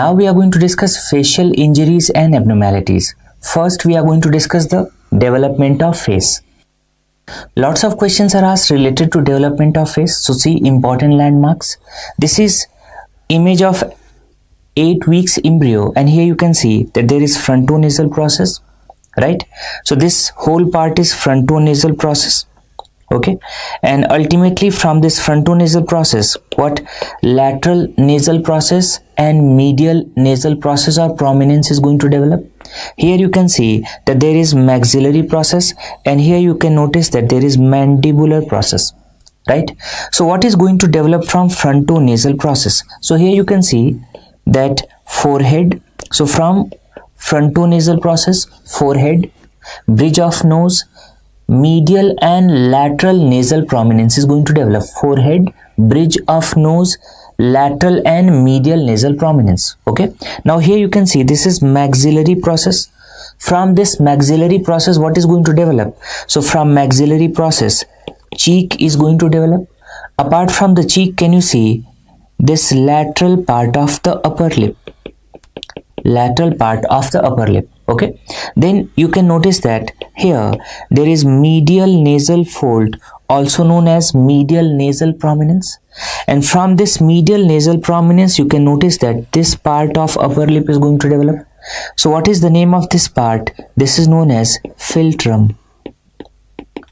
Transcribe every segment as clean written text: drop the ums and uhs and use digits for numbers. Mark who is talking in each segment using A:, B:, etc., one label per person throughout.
A: Now we are going to discuss facial injuries and abnormalities. First, we are going to discuss the development of face. Lots of questions are asked related to development of face. So see important landmarks. This is image of 8 weeks embryo, and here you can see that there is frontonasal process, right? So this whole part is frontonasal process. Okay, and ultimately from this frontonasal process, what lateral nasal process and medial nasal process or prominence is going to develop. Here you can see that there is maxillary process, and here you can notice that there is mandibular process, right? So what is going to develop from frontonasal process? So here you can see that forehead. So from frontonasal process, forehead, bridge of nose, medial and lateral nasal prominence is going to develop. Forehead, bridge of nose, lateral and medial nasal prominence. Okay, now here you can see this is maxillary process. From this maxillary process, what is going to develop? So from maxillary process, cheek is going to develop. Apart from the cheek, can you see this lateral part of the upper lip? Lateral part of the upper lip. Okay, then you can notice that here there is medial nasal fold, also known as medial nasal prominence, and from this medial nasal prominence you can notice that this part of upper lip is going to develop. So what is the name of this part? This is known as philtrum.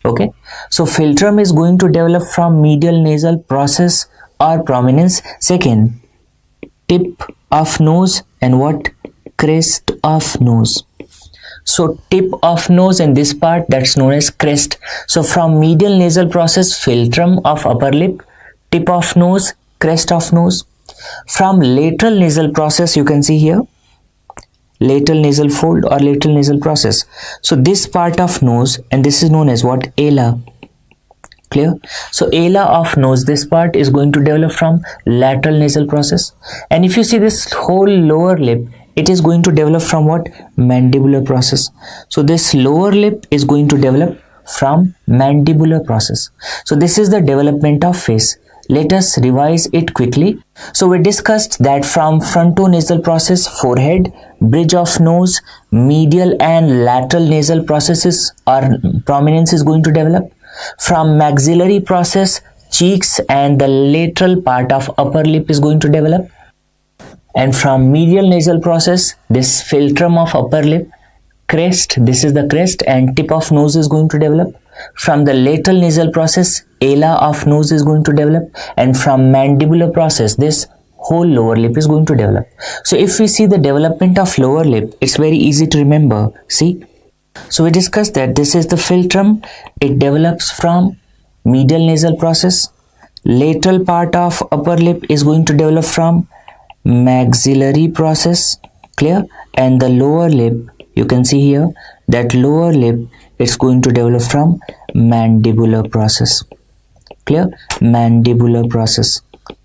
A: Okay, so philtrum is going to develop from medial nasal process or prominence. Second, tip of nose and what? Crest of nose. So tip of nose and this part, that's known as crest. So from medial nasal process, philtrum of upper lip, tip of nose, crest of nose. From lateral nasal process, you can see here lateral nasal fold or lateral nasal process. So this part of nose, and this is known as what? Ala. Clear? So ala of nose, this part is going to develop from lateral nasal process. And if you see this whole lower lip, it is going to develop from what? Mandibular process. So this lower lip is going to develop from mandibular process. So this is the development of face. Let us revise it quickly. So we discussed that from frontonasal process, forehead, bridge of nose, medial and lateral nasal processes or prominence is going to develop. From maxillary process, cheeks and the lateral part of upper lip is going to develop. And from medial nasal process, this philtrum of upper lip, crest, this is the crest, and tip of nose is going to develop. From the lateral nasal process, ala of nose is going to develop, and from mandibular process, this whole lower lip is going to develop. So if we see the development of lower lip, it's very easy to remember. See, so we discussed that this is the philtrum. It develops from medial nasal process. Lateral part of upper lip is going to develop from maxillary process. Clear? And the lower lip, you can see here that lower lip, it's going to develop from mandibular process. Clear? Mandibular process.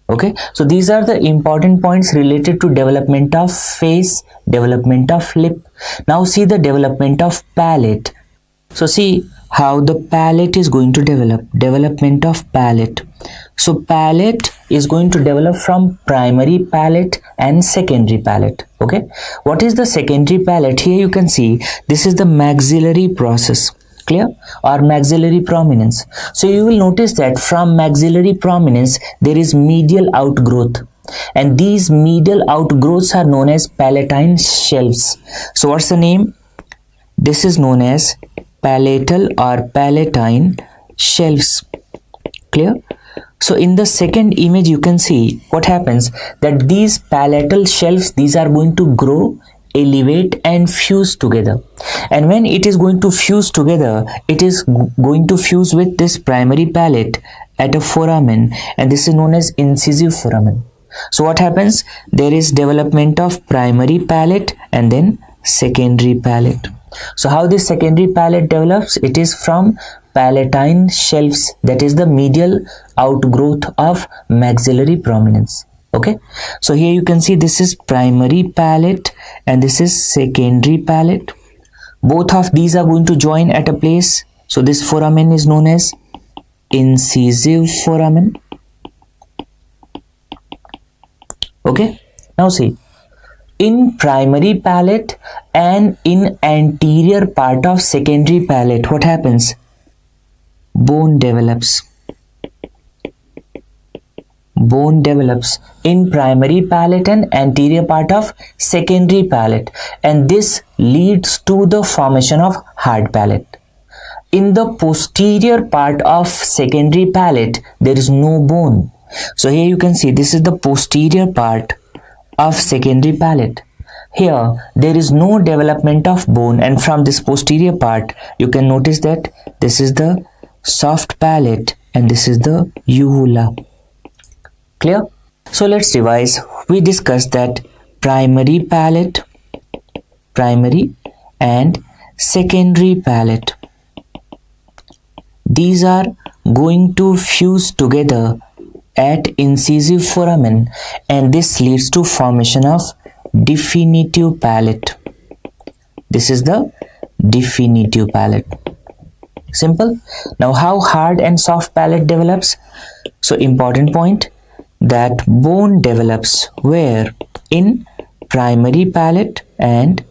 A: Okay, so these are the important points related to development of face, development of lip. Now see the development of palate. So see how the palate is going to develop. Development of palate. So palate is going to develop from primary palate and secondary palate. Okay, what is the secondary palate? Here you can see this is the maxillary process. Clear? Or maxillary prominence. So you will notice that from maxillary prominence there is medial outgrowth, and these medial outgrowths are known as palatine shelves. So what's the name? This is known as palatal or palatine shelves. Clear? So in the second image you can see what happens, that these palatal shelves, these are going to grow, elevate and fuse together, and when it is going to fuse together, it is going to fuse with this primary palate at a foramen, and this is known as incisive foramen. So what happens? There is development of primary palate and then secondary palate. So how this secondary palate develops? It is from palatine shelves, that is the medial outgrowth of maxillary prominence. Okay, so here you can see this is primary palate and this is secondary palate. Both of these are going to join at a place. So this foramen is known as incisive foramen. Okay, now see, in primary palate and in anterior part of secondary palate, what happens? Bone develops. Bone develops in primary palate and anterior part of secondary palate, and this leads to the formation of hard palate. In the posterior part of secondary palate, there is no bone. So here you can see this is the posterior part of secondary palate. Here there is no development of bone, and from this posterior part you can notice that this is the soft palate and this is the uvula. Clear? So let's revise. We discussed that primary palate, primary and secondary palate, these are going to fuse together at incisive foramen, and this leads to formation of definitive palate. This is the definitive palate. Simple. Now how hard and soft palate develops? So important point, that bone develops where? In primary palate and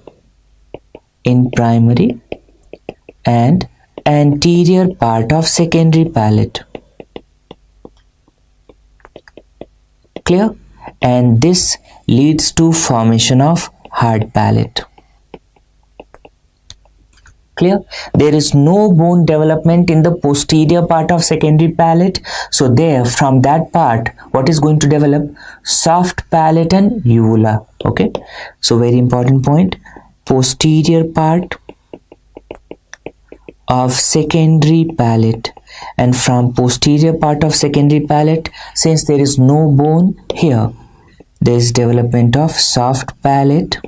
A: in primary and anterior part of secondary palate. Clear? And this leads to formation of hard palate. Clear? There is no bone development in the posterior part of secondary palate, so there from that part what is going to develop? Soft palate and uvula. Okay, so very important point, posterior part of secondary palate, and from posterior part of secondary palate, since there is no bone here, there is development of soft palate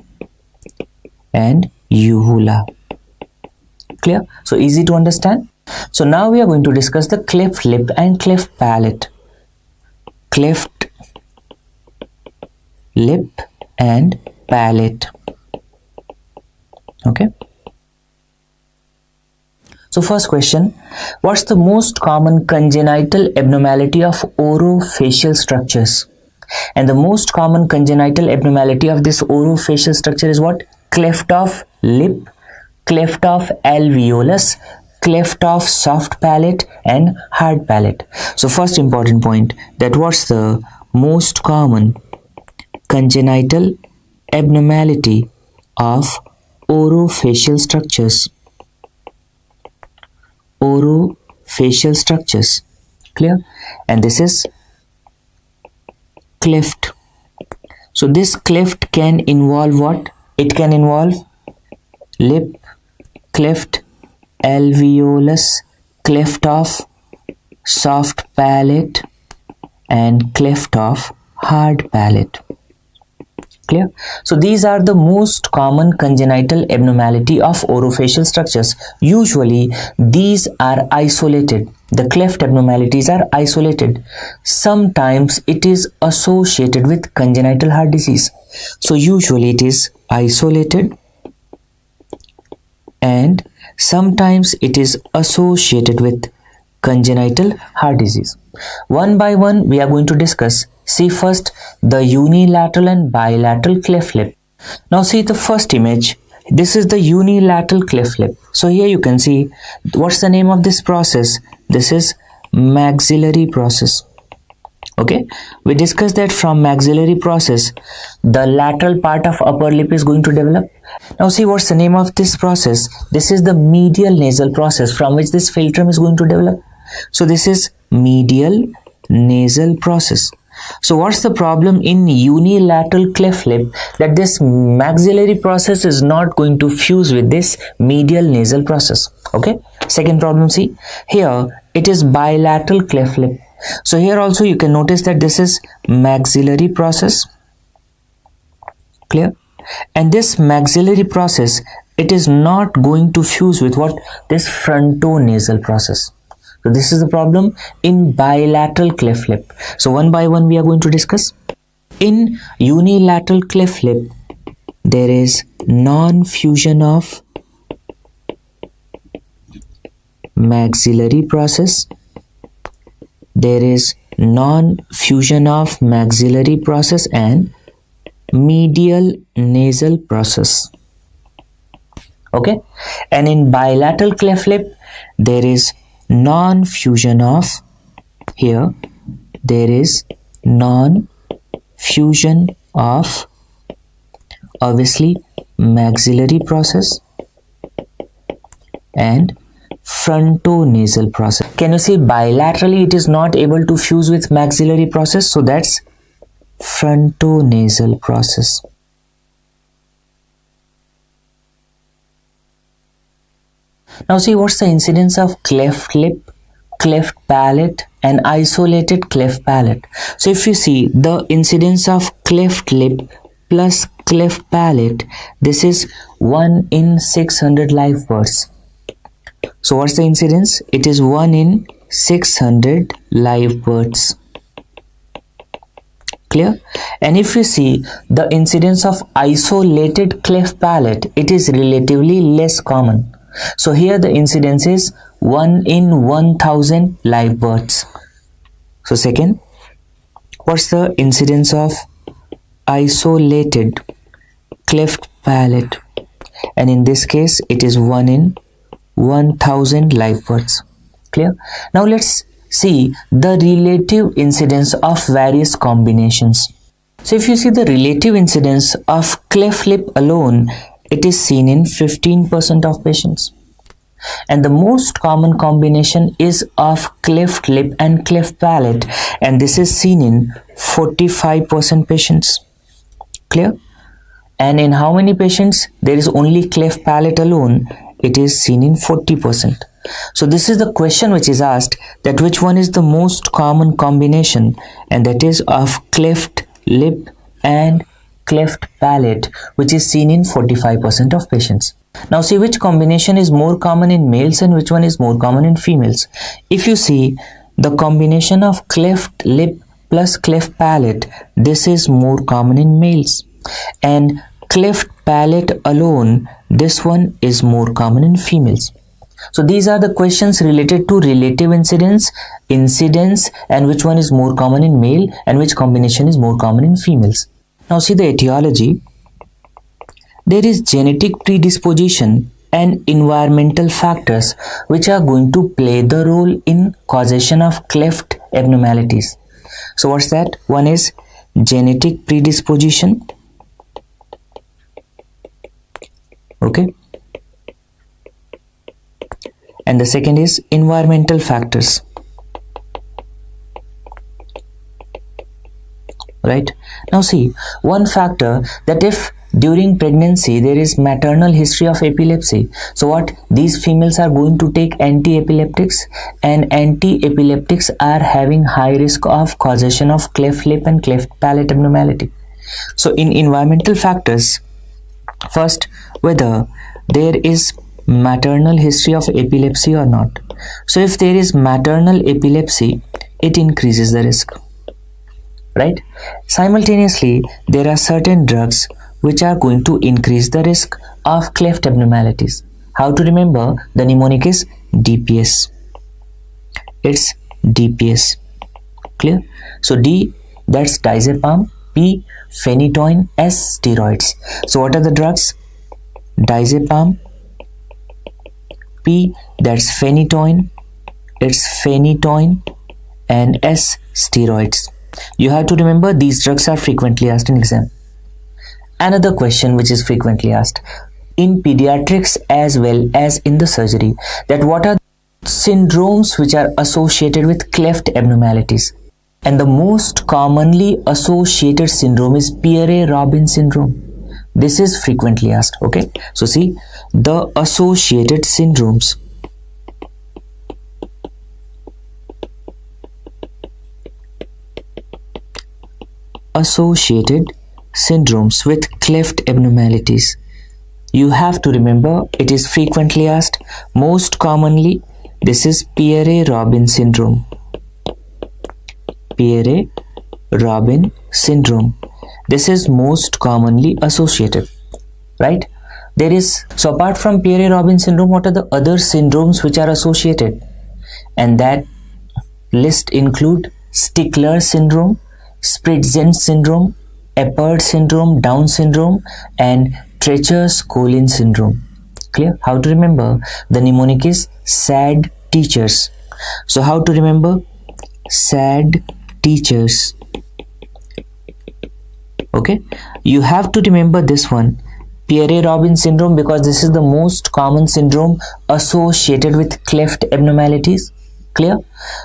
A: and uvula. Clear? So easy to understand. So now we are going to discuss the cleft lip and cleft palate. Cleft lip and palate. Okay. So first question, what's the most common congenital abnormality of orofacial structures? And the most common congenital abnormality of this orofacial structure is what? Cleft of lip, cleft of alveolus, cleft of soft palate and hard palate. So first important point, that what's the most common congenital abnormality of orofacial structures? Orofacial structures. Clear? And this is cleft. So this cleft can involve what? It can involve lip, cleft, alveolus, cleft of soft palate and cleft of hard palate. Clear? So these are the most common congenital abnormality of orofacial structures. Usually these are isolated. The cleft abnormalities are isolated. Sometimes it is associated with congenital heart disease. So usually it is isolated and sometimes it is associated with congenital heart disease. One by one we are going to discuss. See first the unilateral and bilateral cleft lip. Now see the first image. This is the unilateral cleft lip. So here you can see, what's the name of this process? This is maxillary process. Okay, we discussed that from maxillary process the lateral part of upper lip is going to develop. Now see what's the name of this process? This is the medial nasal process from which this philtrum is going to develop. So this is medial nasal process. So what's the problem in unilateral cleft lip? That this maxillary process is not going to fuse with this medial nasal process. Okay, second problem, see here it is bilateral cleft lip. So here also you can notice that this is maxillary process. Clear? And this maxillary process, it is not going to fuse with what? This frontonasal process. So this is the problem in bilateral cleft lip. So one by one we are going to discuss. In unilateral cleft lip, there is non-fusion of maxillary process. There is non-fusion of maxillary process and medial nasal process. Okay, and in bilateral cleft lip there is non-fusion of, here there is non-fusion of obviously maxillary process and frontonasal process. Can you see bilaterally it is not able to fuse with maxillary process, so that's frontonasal process. Now see what's the incidence of cleft lip, cleft palate and isolated cleft palate. So if you see the incidence of cleft lip plus cleft palate, this is 1 in 600 live births. So what's the incidence? It is 1 in 600 live births. Clear? And if you see the incidence of isolated cleft palate, it is relatively less common. So here the incidence is 1 in 1000 live births. So second, what's the incidence of isolated cleft palate? And in this case it is 1 in 1000 live births. Clear? Now let's see the relative incidence of various combinations. So if you see the relative incidence of cleft lip alone, it is seen in 15% of patients. And the most common combination is of cleft lip and cleft palate, and this is seen in 45% patients. Clear? And in how many patients there is only cleft palate alone? It is seen in 40%. So this is the question which is asked, that which one is the most common combination, and that is of cleft lip and cleft palate, which is seen in 45% of patients. Now see which combination is more common in males and which one is more common in females. If you see the combination of cleft lip plus cleft palate, this is more common in males, and cleft palate alone, this one is more common in females. So these are the questions related to relative incidence, and which one is more common in male and which combination is more common in females. Now see the etiology. There is genetic predisposition and environmental factors which are going to play the role in causation of cleft abnormalities. So what's that? One is genetic predisposition. Okay. And the second is environmental factors. Right? Now see, one factor, that if during pregnancy there is maternal history of epilepsy, so what, these females are going to take anti-epileptics, and anti-epileptics are having high risk of causation of cleft lip and cleft palate abnormality. So in environmental factors, first, whether there is maternal history of epilepsy or not. So if there is maternal epilepsy, it increases the risk, right? Simultaneously, there are certain drugs which are going to increase the risk of cleft abnormalities. How to remember? The mnemonic is DPS. It's DPS. Clear? So D, that's diazepam. P, phenytoin. S, steroids. So what are the drugs? Diazepam. P, that's phenytoin. It's phenytoin. And S, steroids. You have to remember these drugs are frequently asked in exam. Another question which is frequently asked in pediatrics as well as in the surgery, that what are syndromes which are associated with cleft abnormalities? And the most commonly associated syndrome is Pierre-Robin syndrome. This is frequently asked. Okay, so see the associated syndromes. Associated syndromes with cleft abnormalities. You have to remember it is frequently asked. Most commonly, this is Pierre-Robin syndrome. Pierre-Robin syndrome. This is most commonly associated, right? There is, so apart from Pierre-Robin syndrome, what are the other syndromes which are associated? And that list include Stickler syndrome, Spritzen syndrome, Apert syndrome, Down syndrome, and Treacher-Collins syndrome. Clear? How to remember? The mnemonic is SAD teachers. So how to remember? SAD teachers. Okay, you have to remember this one, Pierre-Robin syndrome, because this is the most common syndrome associated with cleft abnormalities. Clear?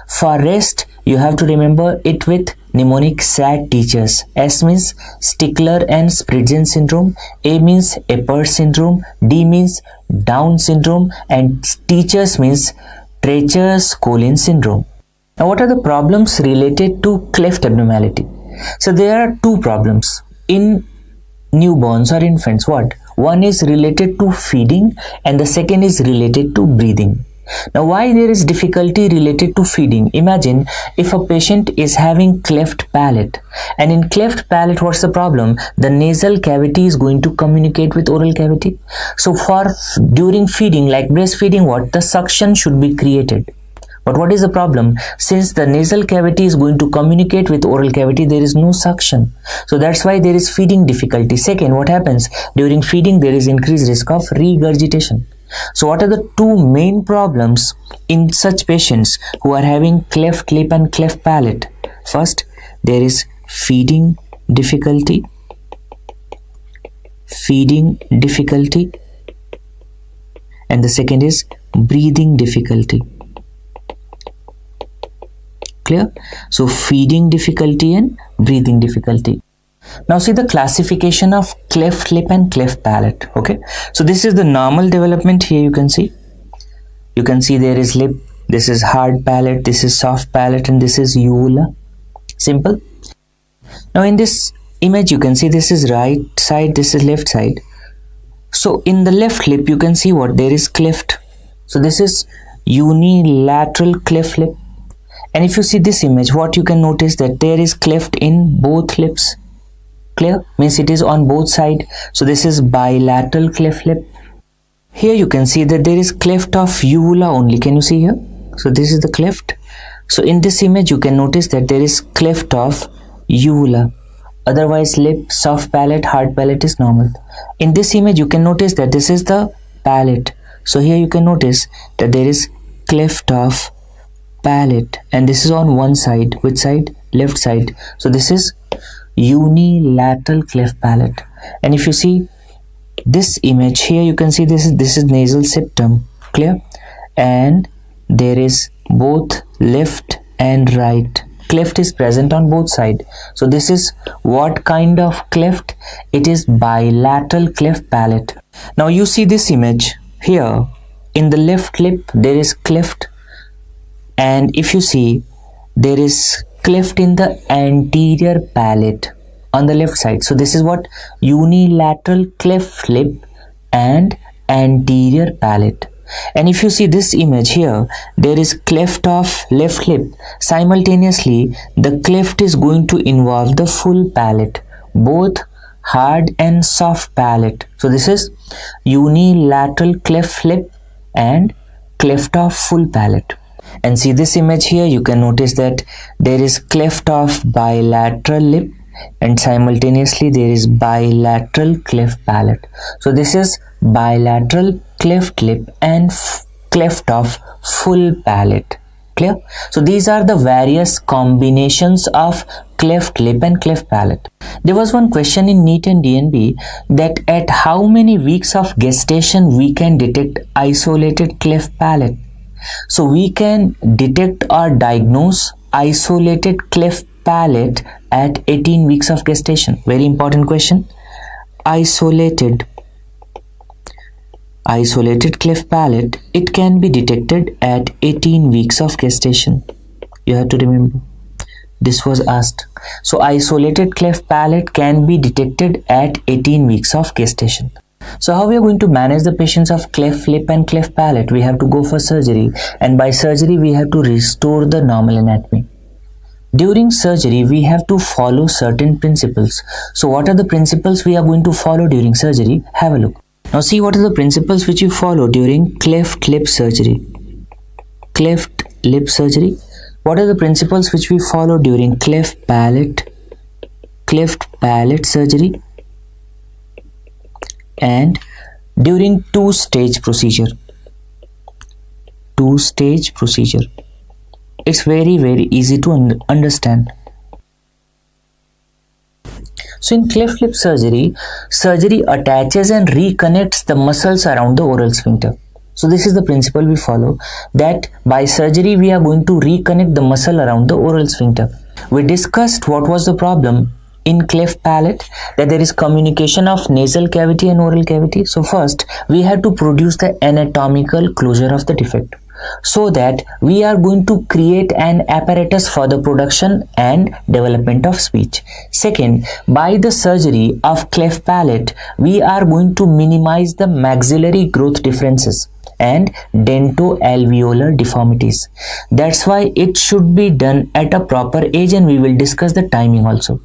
A: For rest, you have to remember it with mnemonic SAD teachers. S means Stickler and Spridgen syndrome, A means Apert syndrome, D means Down syndrome, and teachers means Treacher-Collins syndrome. Now, what are the problems related to cleft abnormality? So there are two problems in newborns or infants. What? One is related to feeding and the second is related to breathing. Now, why there is difficulty related to feeding? Imagine if a patient is having cleft palate, and in cleft palate, what's the problem? The nasal cavity is going to communicate with oral cavity. So during feeding, like breastfeeding, what? The suction should be created. But what is the problem? Since the nasal cavity is going to communicate with oral cavity, there is no suction. So that's why there is feeding difficulty. Second, what happens? During feeding, there is increased risk of regurgitation. So what are the two main problems in such patients who are having cleft lip and cleft palate? First, there is feeding difficulty. And the second is breathing difficulty. Clear? So feeding difficulty and breathing difficulty. Now see the classification of cleft lip and cleft palate. Okay, so this is the normal development. Here you can see there is lip, this is hard palate, this is soft palate, and this is uvula. Simple. Now in this image you can see this is right side, this is left side. So in the left lip you can see what? There is cleft. So this is unilateral cleft lip. And if you see this image, what you can notice that there is cleft in both lips. Clear? Means it is on both sides. So this is bilateral cleft lip. Here you can see that there is cleft of uvula only. Can you see here? So this is the cleft. So in this image you can notice that there is cleft of uvula. Otherwise lip, soft palate, hard palate is normal. In this image you can notice that this is the palate. So here you can notice that there is cleft of palate, and this is on one side. Which side? Left side. So this is unilateral cleft palate. And if you see this image here, you can see this is nasal septum. Clear? And there is both left and right. Cleft is present on both sides. So this is what kind of cleft? It is bilateral cleft palate. Now you see this image here. In the left lip there is cleft, and if you see there is cleft in the anterior palate on the left side. So this is what? Unilateral cleft lip and anterior palate. And if you see this image here, there is cleft of left lip. Simultaneously the cleft is going to involve the full palate, both hard and soft palate. So this is unilateral cleft lip and cleft of full palate. And see this image here, you can notice that there is cleft of bilateral lip and simultaneously there is bilateral cleft palate. So this is bilateral cleft lip and cleft of full palate. Clear? So these are the various combinations of cleft lip and cleft palate. There was one question in NEET and DNB that at how many weeks of gestation we can detect isolated cleft palate. So we can detect or diagnose isolated cleft palate at 18 weeks of gestation. Very important question. Isolated cleft palate, it can be detected at 18 weeks of gestation. You have to remember. This was asked. So isolated cleft palate can be detected at 18 weeks of gestation. So how we are going to manage the patients of cleft lip and cleft palate? We have to go for surgery, and by surgery we have to restore the normal anatomy. During surgery we have to follow certain principles. So what are the principles we are going to follow during surgery? Have a look. Now see what are the principles which you follow during cleft lip surgery. Cleft lip surgery. What are the principles which we follow during cleft palate palate surgery and during two-stage procedure. Two-stage procedure. It's very easy to understand. So in cleft lip surgery, surgery attaches and reconnects the muscles around the oral sphincter. So this is the principle we follow, that by surgery we are going to reconnect the muscle around the oral sphincter. We discussed what was the problem in cleft palate, that there is communication of nasal cavity and oral cavity. So first we had to produce the anatomical closure of the defect, so that we are going to create an apparatus for the production and development of speech. Second, by the surgery of cleft palate, we are going to minimize the maxillary growth differences and dento-alveolar deformities. That's why it should be done at a proper age, and we will discuss the timing also.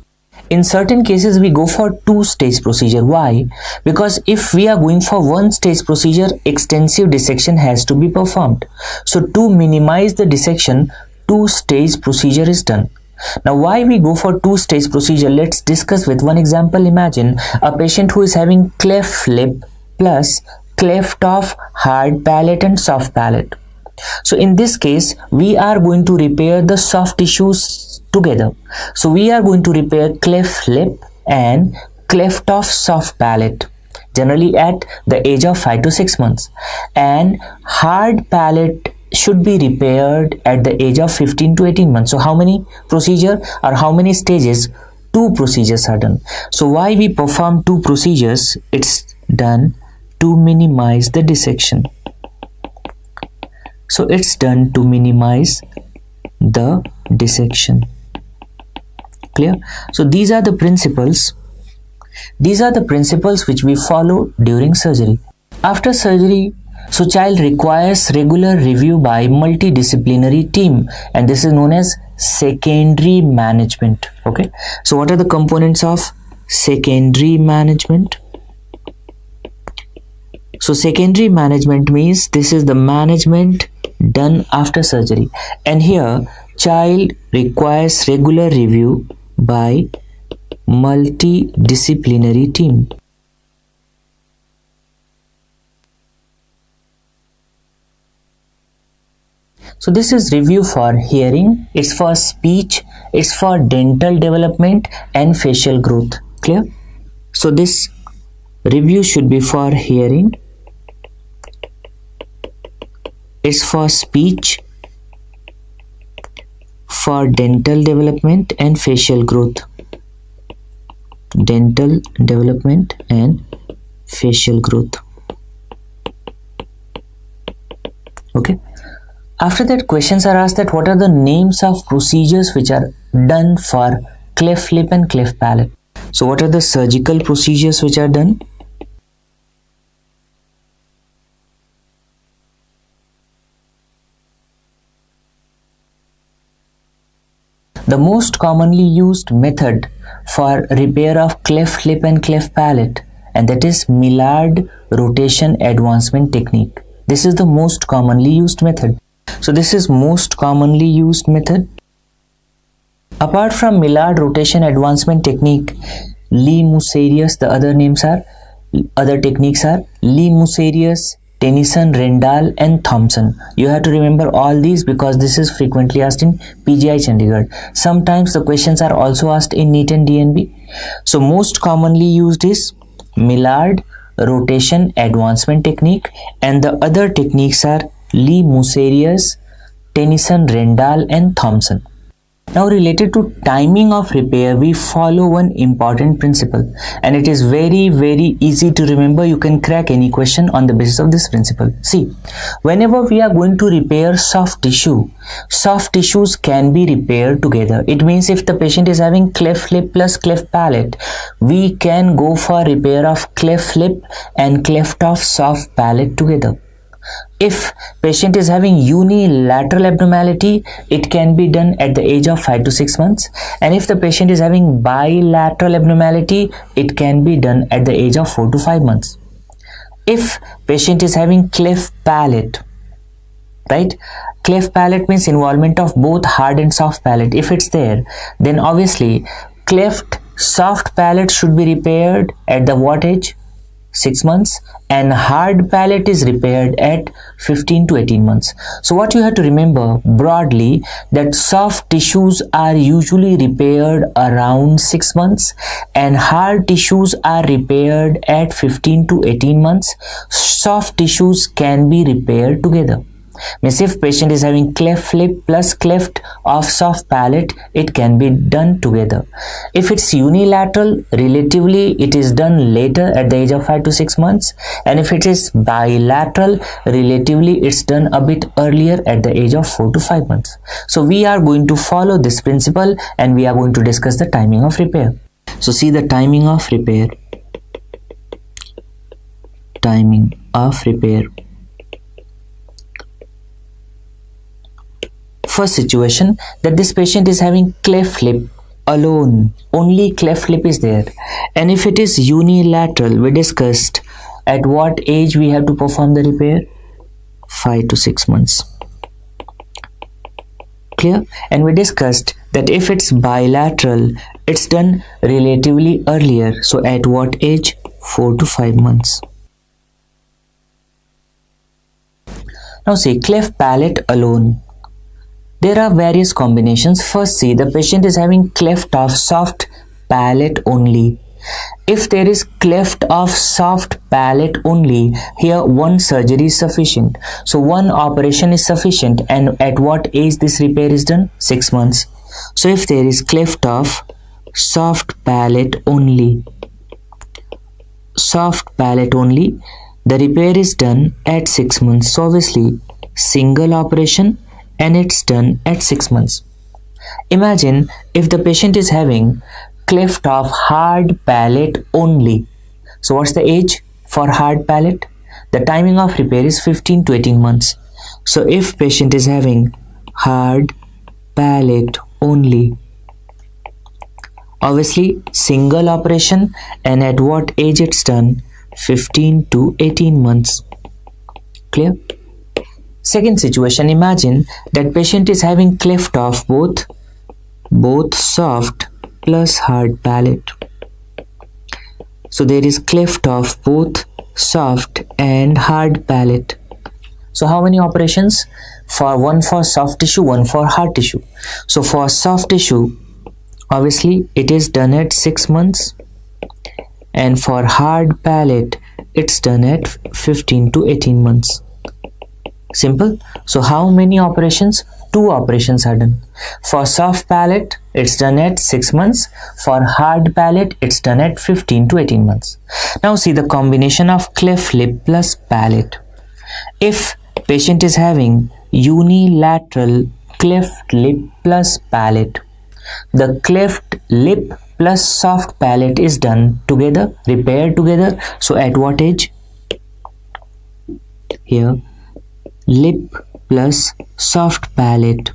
A: In certain cases, we go for two-stage procedure. Why? Because if we are going for one-stage procedure, extensive dissection has to be performed. So to minimize the dissection, two-stage procedure is done. Now, why we go for two-stage procedure? Let's discuss with one example. Imagine a patient who is having cleft lip plus cleft of hard palate and soft palate. So in this case, we are going to repair the soft tissues together. So we are going to repair cleft lip and cleft of soft palate, generally at the age of 5 to 6 months, and hard palate should be repaired at the age of 15 to 18 months. So how many procedure or how many stages? Two procedures are done. So why we perform two procedures? It's done to minimize the dissection. So it's done to minimize the dissection. Clear? So these are the principles. These are the principles which we follow during surgery. After surgery, so child requires regular review by multidisciplinary team, and this is known as secondary management. Okay. So what are the components of secondary management? So secondary management means this is the management done after surgery, and here child requires regular review by multidisciplinary team. So this is review for hearing, it's for speech, it's for dental development and facial growth. Clear? So this review should be for hearing, it's for speech, for dental development and facial growth. Dental development and facial growth. Okay. After that, questions are asked that what are the names of procedures which are done for cleft lip and cleft palate. So what are the surgical procedures which are done? The most commonly used method for repair of cleft lip and cleft palate, and that is Millard rotation advancement technique. This is the most commonly used method. So this is most commonly used method. Apart from Millard rotation advancement technique, Lee Musarius, the other techniques are Lee Musarius, Tennyson, Rendall and Thompson. You have to remember all these because this is frequently asked in PGI Chandigarh. Sometimes the questions are also asked in NEET and DNB. So most commonly used is Millard rotation advancement technique, and the other techniques are Lee Musarius, Tennyson, Rendall and Thompson. Now related to timing of repair, we follow one important principle, and it is very easy to remember. You can crack any question on the basis of this principle. See, whenever we are going to repair soft tissue, soft tissues can be repaired together. It means if the patient is having cleft lip plus cleft palate, we can go for repair of cleft lip and cleft of soft palate together. If patient is having unilateral abnormality, it can be done at the age of 5 to 6 months, and if the patient is having bilateral abnormality, it can be done at the age of 4 to 5 months. If patient is having cleft palate, right, cleft palate means involvement of both hard and soft palate. If it's there, then obviously cleft soft palate should be repaired at the what age? 6 months, and hard palate is repaired at 15 to 18 months. So what you have to remember broadly, that soft tissues are usually repaired around 6 months and hard tissues are repaired at 15 to 18 months. Soft tissues can be repaired together. Means if patient is having cleft lip plus cleft of soft palate, it can be done together. If it's unilateral, relatively it is done later at the age of 5 to 6 months, and if it is bilateral, relatively it's done a bit earlier at the age of 4 to 5 months. So we are going to follow this principle and we are going to discuss the timing of repair. So see the timing of repair. Timing of repair. First situation, that this patient is having cleft lip alone, only cleft lip is there, and if it is unilateral, we discussed at what age we have to perform the repair? 5 to 6 months. Clear? And we discussed that if it's bilateral, it's done relatively earlier, so at what age? 4 to 5 months. Now see, cleft palate alone. There are various combinations. First see, the patient is having cleft of soft palate only. If there is cleft of soft palate only, here one surgery is sufficient. So one operation is sufficient, and at what age this repair is done? 6 months. So if there is cleft of soft palate only, the repair is done at 6 months. So obviously single operation and it's done at 6 months. Imagine if the patient is having cleft of hard palate only. So what's the age for hard palate? The timing of repair is 15 to 18 months. So if patient is having hard palate only, obviously single operation, and at what age it's done? 15 to 18 months. Clear? Second situation, imagine that patient is having cleft of both soft plus hard palate. So there is cleft of both soft and hard palate. So how many operations? One for soft tissue, one for hard tissue. So for soft tissue, obviously it is done at 6 months, and for hard palate it's done at 15 to 18 months. Simple. So how many operations? 2 operations are done. For soft palate it's done at 6 months. For hard palate it's done at 15 to 18 months. Now see the combination of cleft lip plus palate. If patient is having unilateral cleft lip plus palate, the cleft lip plus soft palate is done together, repaired together. So at what age? Here, lip plus soft palate,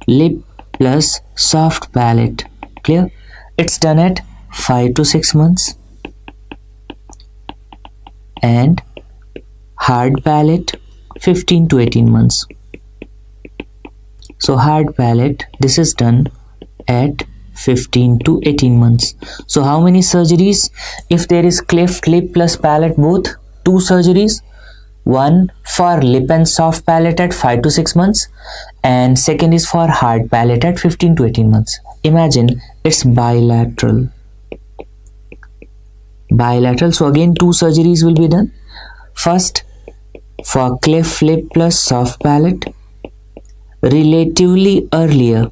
A: lip plus soft palate. Clear? It's done at 5 to 6 months. And hard palate 15 to 18 months. So hard palate, this is done at 15 to 18 months. So how many surgeries? If there is cleft lip plus palate, both 2 surgeries. One for lip and soft palate at 5 to 6 months, and second is for hard palate at 15 to 18 months. Imagine it's bilateral. So again 2 surgeries will be done. First for cleft lip plus soft palate, relatively earlier.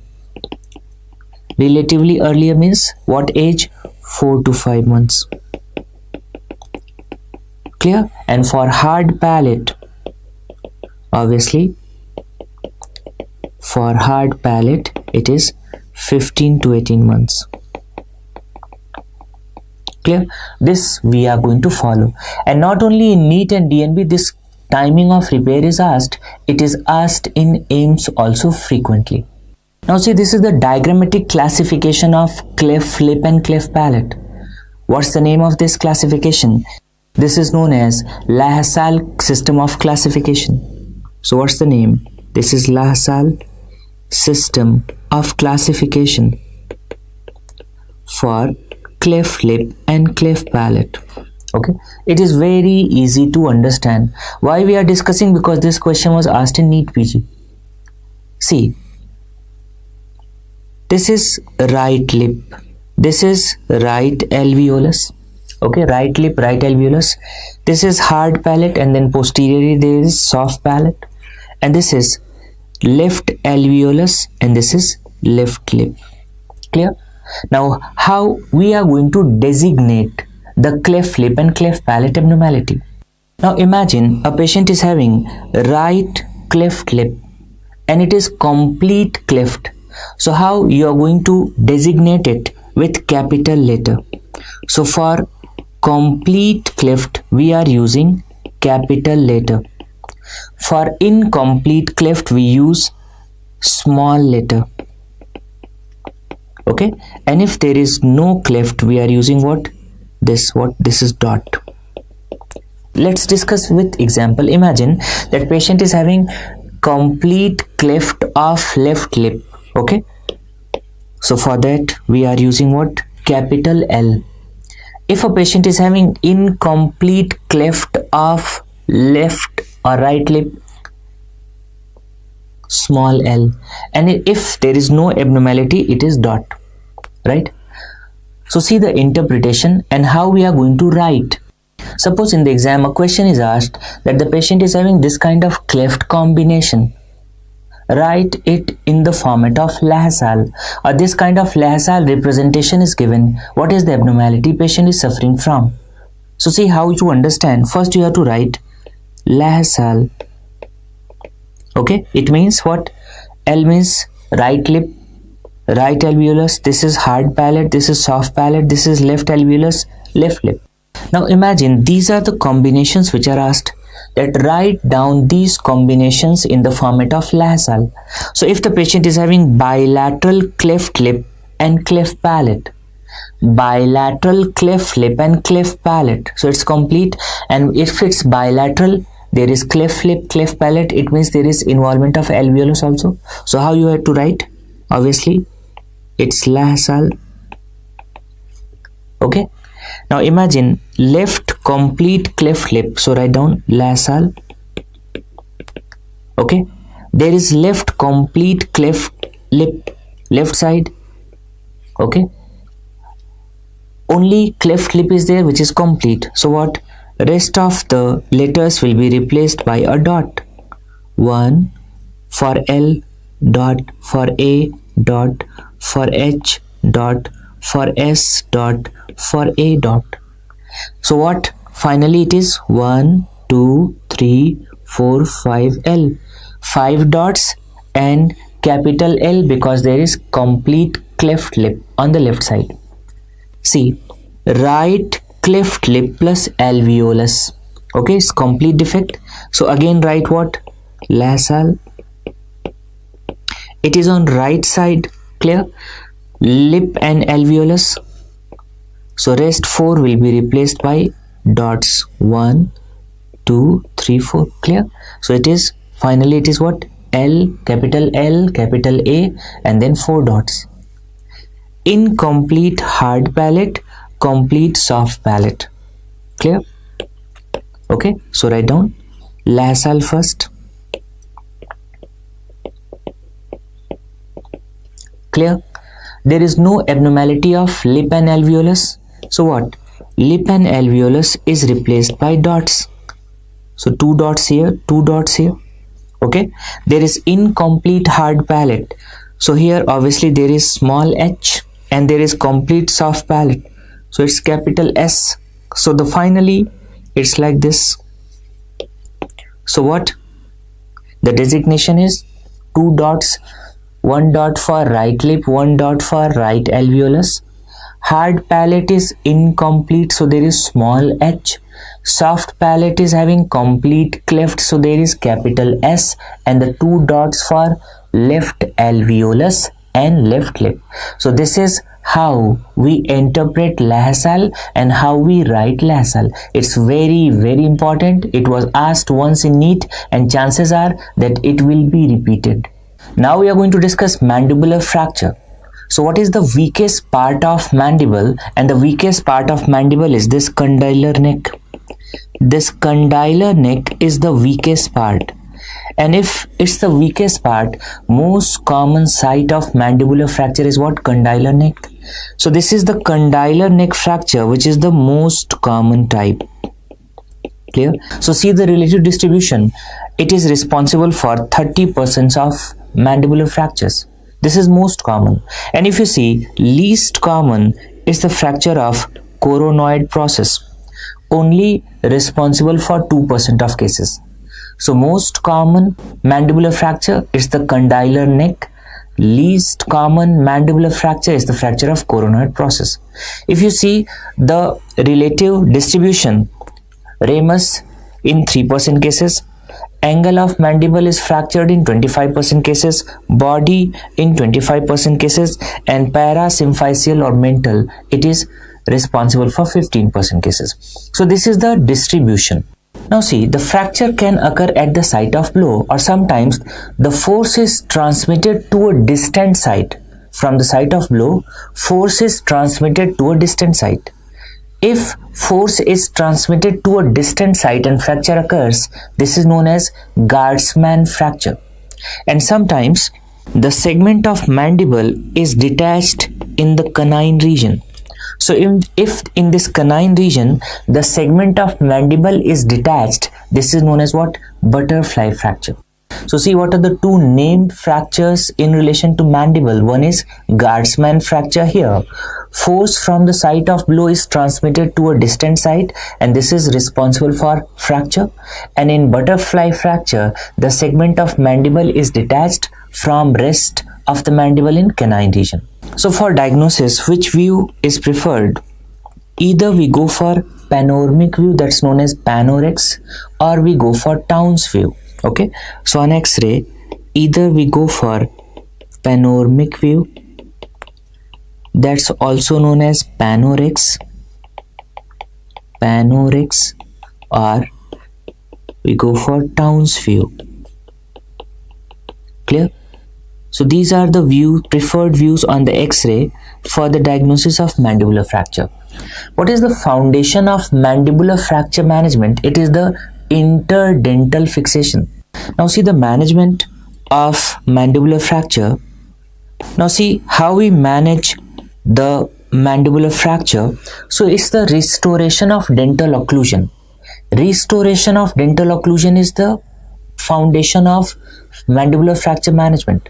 A: Relatively earlier means what age? 4 to 5 months. Clear? And for hard palate, obviously for hard palate it is 15 to 18 months. Clear? This we are going to follow. And not only in NEET and DNB this timing of repair is asked, it is asked in AIIMS also frequently. Now see, this is the diagrammatic classification of cleft lip and cleft palate. What's the name of this classification? This is known as LaSalle system of classification. So what's the name? This is LaSalle system of classification for cleft lip and cleft palate. Okay, it is very easy to understand. Why we are discussing? Because this question was asked in NEET PG. See, this is right lip, this is right alveolus. Okay, right lip, right alveolus. This is hard palate, and then posteriorly there is soft palate, and this is left alveolus, and this is left lip. Clear? Now, how we are going to designate the cleft lip and cleft palate abnormality? Now, imagine a patient is having right cleft lip and it is complete cleft. So, how you are going to designate it? With capital letter. So, for complete cleft, we are using capital letter. For incomplete cleft, we use small letter. Okay, and if there is no cleft, we are using what? This is dot. Let's discuss with example. Imagine that patient is having complete cleft of left lip. Okay, so for that we are using what? Capital L. If a patient is having incomplete cleft of left or right lip, small l, and if there is no abnormality, it is dot, right? So see the interpretation and how we are going to write. Suppose in the exam a question is asked that the patient is having this kind of cleft combination. Write it in the format of Lahassal, or this kind of Lahassal representation is given. What is the abnormality patient is suffering from? So see how you understand. First you have to write Lahassal. Okay, it means what? L means right lip, right alveolus, this is hard palate, this is soft palate, this is left alveolus, left lip. Now imagine these are the combinations which are asked. That write down these combinations in the format of Lahassal. So if the patient is having bilateral cleft lip and cleft palate, bilateral cleft lip and cleft palate, so it's complete. And if it's bilateral, there is cleft lip, cleft palate, it means there is involvement of alveolus also. So how you have to write? Obviously it's Lahassal. Okay, now imagine left complete cleft lip, so write down Lahassal. Okay, there is left complete cleft lip, left side. Okay, only cleft lip is there which is complete. So what? Rest of the letters will be replaced by a dot. 1 for L, dot for A, dot for H, dot for S, dot for A, dot. So what? Finally it is 1, 2, 3, 4, 5 L. 5 dots and capital L because there is complete cleft lip on the left side. See, right cleft lip plus alveolus. Okay, it's complete defect. So again write what? Lahassal. It is on right side. Clear? Lip and alveolus. So rest 4 will be replaced by dots. 1, 2, 3, 4. Clear? So it is finally it is what? L, capital A, and then 4 dots. Incomplete hard palate, complete soft palate. Clear? Okay, so write down Lahassal first. Clear? There is no abnormality of lip and alveolus. So what? Lip and alveolus is replaced by dots. So 2 dots here, 2 dots here. Okay, there is incomplete hard palate. So here obviously there is small h and there is complete soft palate. So it's capital S. So the finally it's like this. So what? The designation is 2 dots, 1 dot for right lip, 1 dot for right alveolus. Hard palate is incomplete, so there is small h. Soft palate is having complete cleft, so there is capital S, and the 2 dots for left alveolus and left lip. So this is how we interpret Lahassal and how we write Lahassal. It's very, very important. It was asked once in NEET and chances are that it will be repeated. Now we are going to discuss mandibular fracture. So what is the weakest part of mandible? And the weakest part of mandible is this condylar neck. This condylar neck is the weakest part. And if it's the weakest part, most common site of mandibular fracture is what? Condylar neck. So this is the condylar neck fracture, which is the most common type. Clear? So see the relative distribution. It is responsible for 30% of mandibular fractures. This is most common. And if you see, least common is the fracture of coronoid process, only responsible for 2% of cases. So most common mandibular fracture is the condylar neck. Least common mandibular fracture is the fracture of coronoid process. If you see the relative distribution, ramus in 3% cases, angle of mandible is fractured in 25% cases, body in 25% cases, and parasymphyseal or mental, it is responsible for 15% cases. So this is the distribution. Now see, the fracture can occur at the site of blow, or sometimes the force is transmitted to a distant site. From the site of blow, force is transmitted to a distant site. If force is transmitted to a distant site and fracture occurs, this is known as guardsman fracture. And sometimes the segment of mandible is detached in the canine region. So if in this canine region the segment of mandible is detached, this is known as what? Butterfly fracture. So see, what are the two named fractures in relation to mandible? One is guardsman fracture. Here force from the site of blow is transmitted to a distant site, and this is responsible for fracture. And in butterfly fracture, the segment of mandible is detached from rest of the mandible in canine region. So for diagnosis, which view is preferred? Either we go for panoramic view, that's known as panorex, or we go for Townes view. Okay, so on X-ray, either we go for panoramic view, that's also known as panorex, or we go for Townes view. Clear? So these are the preferred views on the X-ray for the diagnosis of mandibular fracture. What is the foundation of mandibular fracture management? It is the interdental fixation. Now see the management of mandibular fracture. Now see how we manage the mandibular fracture. So it's the restoration of dental occlusion. Restoration of dental occlusion is the foundation of mandibular fracture management.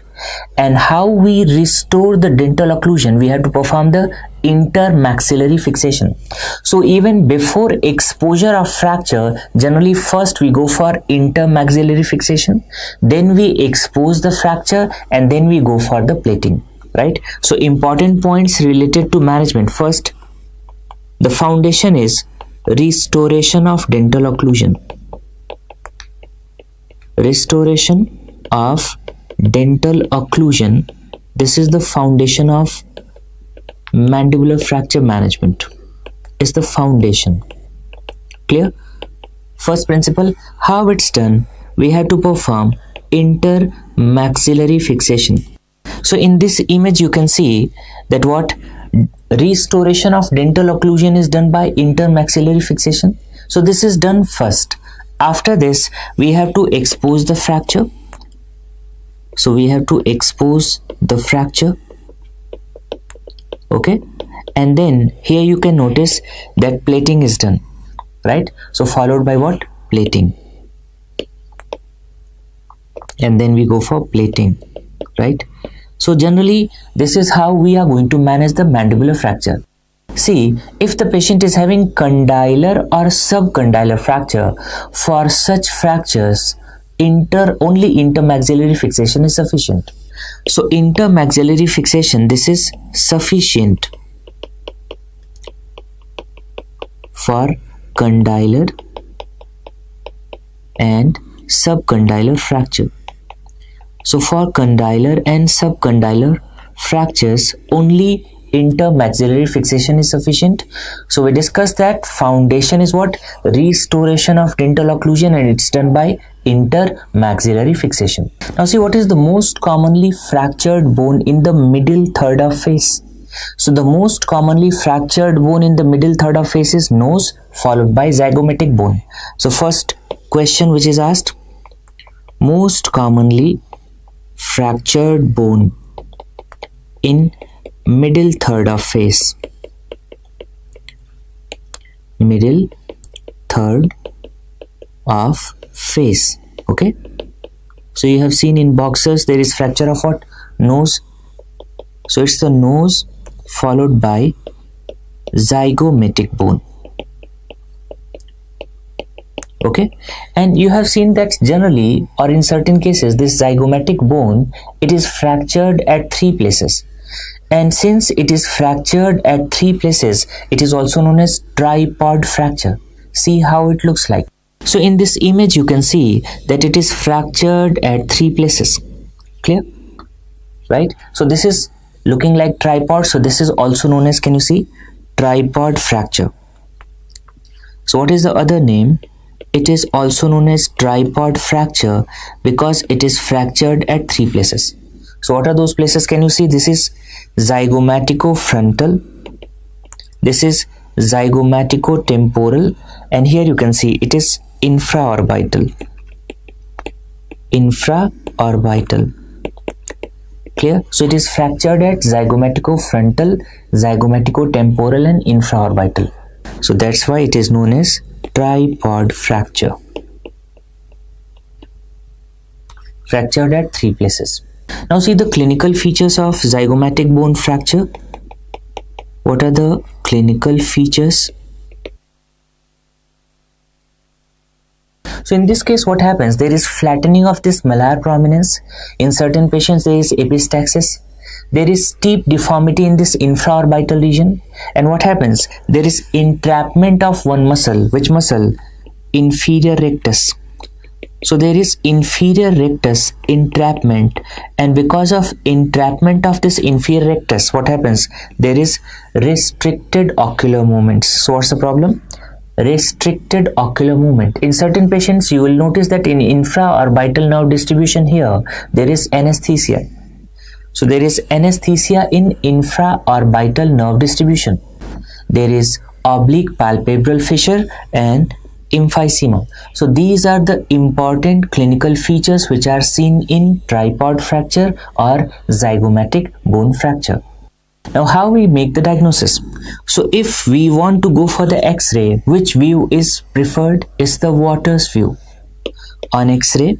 A: And how we restore the dental occlusion? We have to perform the intermaxillary fixation. So even before exposure of fracture, generally first we go for intermaxillary fixation, then we expose the fracture, and then we go for the plating, right? So important points related to management. First, the foundation is restoration of dental occlusion. Restoration of dental occlusion, this is the foundation of mandibular fracture management. Is the foundation. Clear? First principle, how it's done? We have to perform intermaxillary fixation. So in this image you can see that what? Restoration of dental occlusion is done by intermaxillary fixation. So this is done first. After this, we have to expose the fracture. So we have to expose the fracture. Okay, and then here you can notice that plating is done, right? So followed by what? Plating. And then we go for plating, right? So generally this is how we are going to manage the mandibular fracture. See, if the patient is having condylar or subcondylar fracture, for such fractures only intermaxillary fixation is sufficient. So intermaxillary fixation, this is sufficient for condylar and subcondylar fracture. So for condylar and subcondylar fractures, only intermaxillary fixation is sufficient. So we discussed that foundation is what? Restoration of dental occlusion, and it's done by intermaxillary fixation. Now see, what is the most commonly fractured bone in the middle third of face? So the most commonly fractured bone in the middle third of face is nose, followed by zygomatic bone. So first question which is asked, most commonly fractured bone in middle third of face. Middle third of face. Okay, so you have seen in boxers there is fracture of what? Nose. So it's the nose followed by zygomatic bone. Okay, and you have seen that generally, or in certain cases, this zygomatic bone, it is fractured at 3 places, and since it is fractured at 3 places, it is also known as tripod fracture. See how it looks like. So in this image you can see that it is fractured at 3 places. Clear? Right? So this is looking like tripod, so this is also known as, can you see, tripod fracture. So what is the other name? It is also known as tripod fracture because it is fractured at 3 places. So what are those places? Can you see? This is zygomatico-frontal, this is zygomatico-temporal, and here you can see it is infraorbital. Infraorbital. Clear? So it is fractured at zygomatico-frontal, zygomatico-temporal, and infraorbital. So that's why it is known as tripod fracture. Fractured at 3 places. Now see the clinical features of zygomatic bone fracture. What are the clinical features? So in this case, what happens? There is flattening of this malar prominence. In certain patients, there is epistaxis. There is steep deformity in this infraorbital region. And what happens? There is entrapment of one muscle. Which muscle? Inferior rectus. So there is inferior rectus entrapment, and because of entrapment of this inferior rectus, what happens? There is restricted ocular movements. So what's the problem? Restricted ocular movement. In certain patients, you will notice that in infraorbital nerve distribution here, there is anesthesia. So there is anesthesia in infraorbital nerve distribution. There is oblique palpebral fissure and emphysema. So these are the important clinical features which are seen in tripod fracture or zygomatic bone fracture. Now how we make the diagnosis? So if we want to go for the X-ray, which view is preferred? Is the Waters view. On X-ray,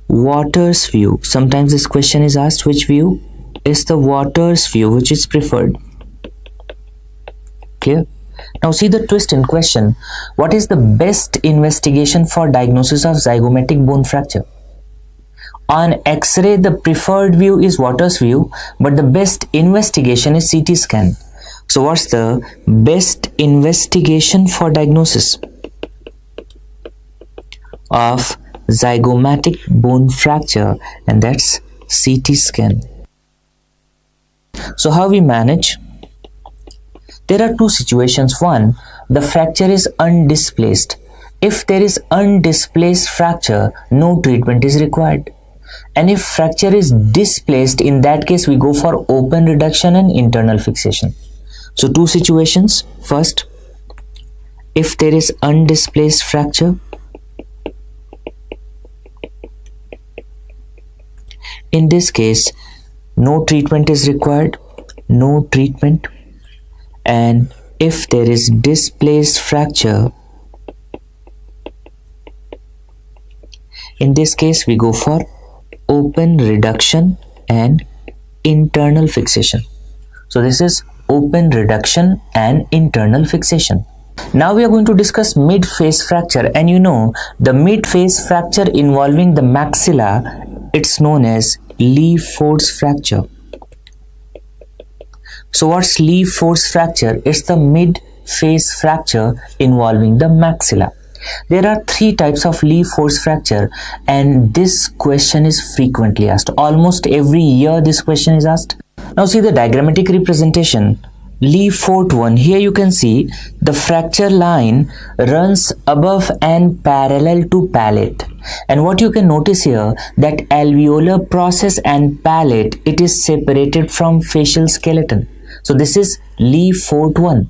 A: Waters view. Sometimes this question is asked, which view is the Waters view, which is preferred. Clear? Now see the twist in question. What is the best investigation for diagnosis of zygomatic bone fracture? On X-ray, the preferred view is Waters view, but the best investigation is CT scan. So what's the best investigation for diagnosis of zygomatic bone fracture? And that's CT scan. So how we manage? There are two situations. One, the fracture is undisplaced. If there is undisplaced fracture, no treatment is required. And if fracture is displaced, in that case we go for open reduction and internal fixation. So two situations. First, if there is undisplaced fracture, in this case no treatment is required, no treatment. And if there is displaced fracture, in this case we go for open reduction and internal fixation. So this is open reduction and internal fixation. Now we are going to discuss mid-face fracture, and you know the mid-face fracture involving the maxilla, it's known as Lee-Ford's fracture. So what's Lee-Ford's fracture? It's the mid-face fracture involving the maxilla. There are 3 types of Lee-Ford's fracture, and this question is frequently asked. Almost every year this question is asked. Now see the diagrammatic representation. Lee Fort 1. Here you can see the fracture line runs above and parallel to palate. And what you can notice here, that alveolar process and palate, it is separated from facial skeleton. So this is Lee Fort 1.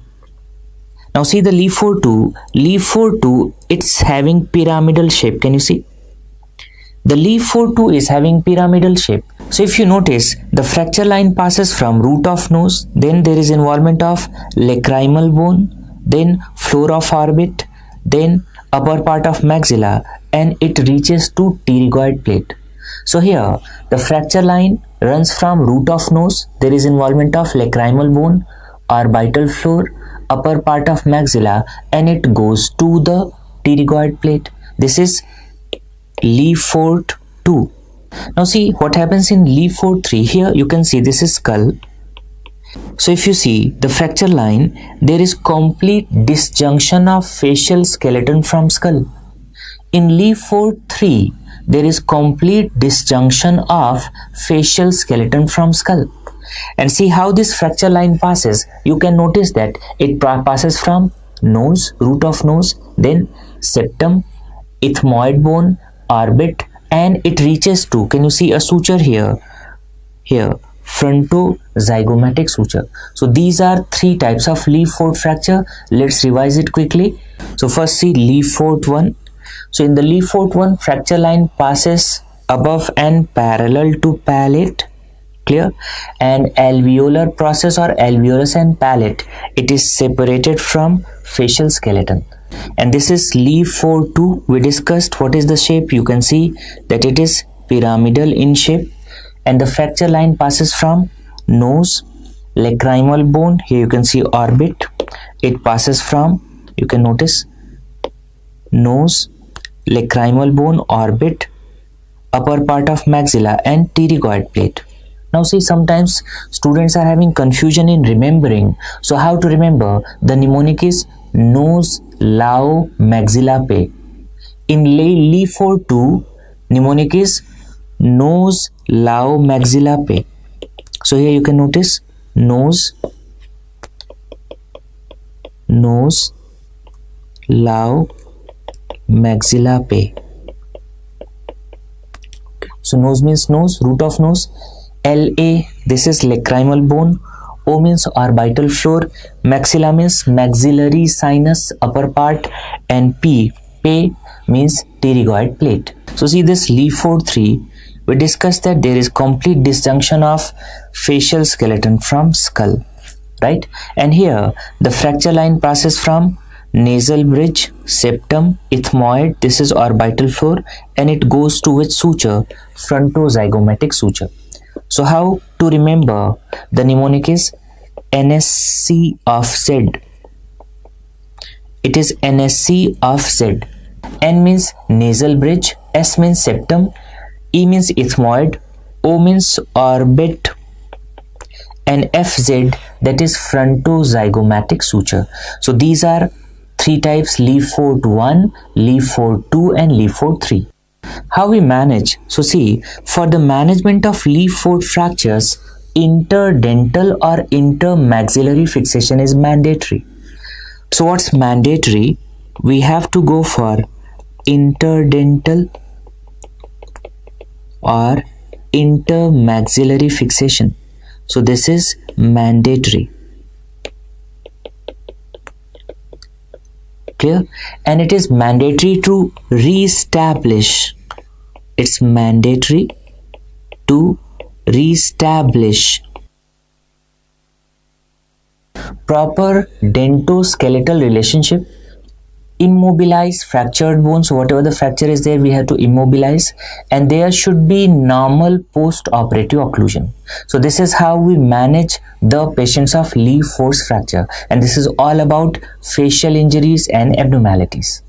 A: Now see the Lee Fort 2. Lee Fort 2, it's having pyramidal shape. Can you see? The Lee Fort 2 is having pyramidal shape. So if you notice, the fracture line passes from root of nose, then there is involvement of lacrimal bone, then floor of orbit, then upper part of maxilla, and it reaches to pterygoid plate. So here, the fracture line runs from root of nose, there is involvement of lacrimal bone, orbital floor, upper part of maxilla, and it goes to the pterygoid plate. This is Lee Fort 2. Now see what happens in Lee Fort 3. Here you can see this is skull. So if you see the fracture line, there is complete disjunction of facial skeleton from skull. In Lee Fort 3, there is complete disjunction of facial skeleton from skull. And see how this fracture line passes. You can notice that it passes from nose, root of nose, then septum, ethmoid bone, orbit, and it reaches to, can you see a suture here, frontozygomatic suture. So these are three types of Lee Fort fracture. Let's revise it quickly. So first see Lee Fort 1. So in the Lee Fort 1, fracture line passes above and parallel to palate, clear, and alveolar process or alveolus and palate, it is separated from facial skeleton. And this is Lee Fort 2. We discussed what is the shape. You can see that it is pyramidal in shape, and the fracture line passes from nose, lacrimal bone, here you can see orbit, it passes from, you can notice, nose, lacrimal bone, orbit, upper part of maxilla, and pterygoid plate. Now see, sometimes students are having confusion in remembering. So how to remember? The mnemonic is nose, lao, maxilla pe. In Lee Fort 2, mnemonic is nose, lao, maxilla pe. So here you can notice nose, lao, maxilla pe. So nose means nose, root of nose. LA, this is lacrimal bone. O means orbital floor. Maxilla means maxillary sinus, upper part, and P means pterygoid plate. So see this Lee Fort 3, we discussed that there is complete disjunction of facial skeleton from skull, right? And here the fracture line passes from nasal bridge, septum, ethmoid, this is orbital floor, and it goes to which suture? Frontozygomatic suture. So how to remember? The mnemonic is NSC of Z. It is NSC of Z. N means nasal bridge, S means septum, E means ethmoid, O means orbit, and FZ, that is frontozygomatic suture. So these are three types: Lee Fort 1, Lee Fort 2, and Lee Fort 3. How we manage? So see, for the management of Lee Fort fractures, interdental or intermaxillary fixation is mandatory. So what's mandatory? We have to go for interdental or intermaxillary fixation. So this is mandatory. Clear? And it is mandatory to re-establish. It's mandatory to re-establish proper dentoskeletal relationship, immobilize fractured bones. So whatever the fracture is there, we have to immobilize, and there should be normal post-operative occlusion. So this is how we manage the patients of Lee Fort fracture, and this is all about facial injuries and abnormalities.